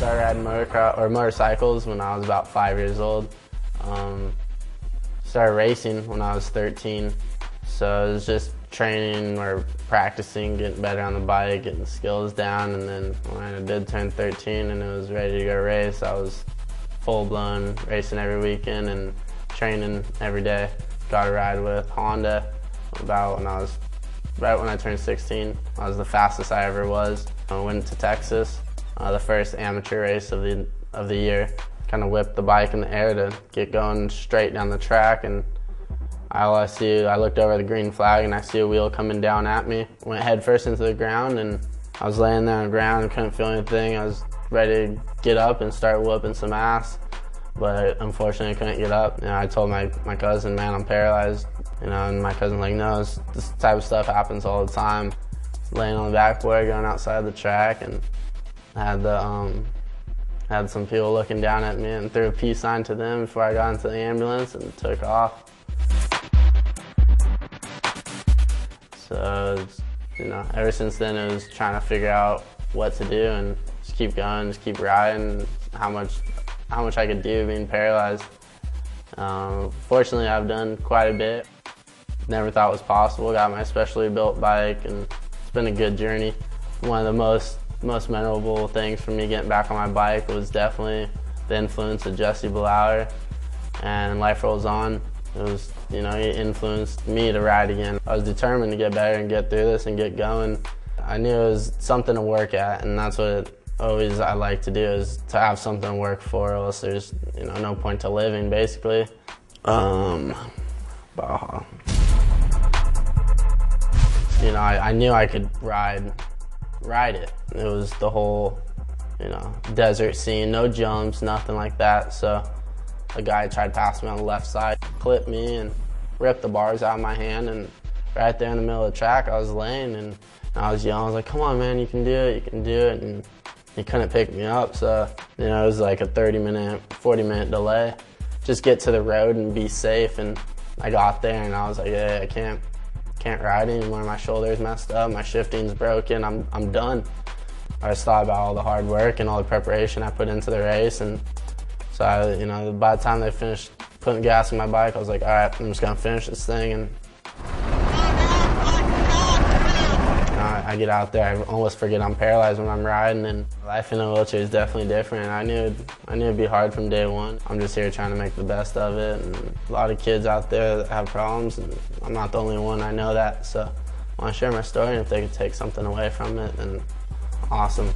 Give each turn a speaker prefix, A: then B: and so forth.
A: started riding motorcycles when I was about 5 years old. Started racing when I was 13. So it was just training or practicing, getting better on the bike, getting the skills down, and then when I did turn 13 and it was ready to go race, I was full-blown racing every weekend and training every day. Got a ride with Honda right when I turned 16. I was the fastest I ever was. I went to Texas, the first amateur race of the year. Kind of whipped the bike in the air to get going straight down the track, and I looked over the green flag and I see a wheel coming down at me. Went head first into the ground, and I was laying there on the ground and couldn't feel anything. I was ready to get up and start whooping some ass, but unfortunately I couldn't get up. I told my cousin, man, I'm paralyzed. And my cousin's like, no, this type of stuff happens all the time. Laying on the backboard, going outside the track, and had some people looking down at me, and threw a peace sign to them before I got into the ambulance and took off. So, ever since then it was trying to figure out what to do and just keep going, just keep riding, how much I could do being paralyzed. Fortunately, I've done quite a bit. Never thought it was possible. Got my specially built bike, and it's been a good journey. One of the most memorable things for me getting back on my bike was definitely the influence of Jesse Blauer and Life Rolls On. It was, he influenced me to ride again. I was determined to get better and get through this and get going. I knew it was something to work at, and that's what I like to do, is to have something to work for, else there's no point to living, basically. I knew I could ride it. It was the whole, desert scene, no jumps, nothing like that. So a guy tried to pass me on the left side, clipped me and ripped the bars out of my hand, and right there in the middle of the track I was laying, and I was yelling, I was like, come on man, you can do it, you can do it, and he couldn't pick me up. So, it was like a 30-minute, 40-minute delay. Just get to the road and be safe, and I got there and I was like, yeah, I can't ride anymore. My shoulder's messed up, my shifting's broken, I'm done. I just thought about all the hard work and all the preparation I put into the race, and so by the time they finished putting gas in my bike, I was like, all right, I'm just gonna finish this thing. And I get out there, I almost forget I'm paralyzed when I'm riding, and life in a wheelchair is definitely different. I knew it'd be hard from day one. I'm just here trying to make the best of it, and a lot of kids out there that have problems, and I'm not the only one, I know that. So I want to share my story, and if they could take something away from it, then awesome.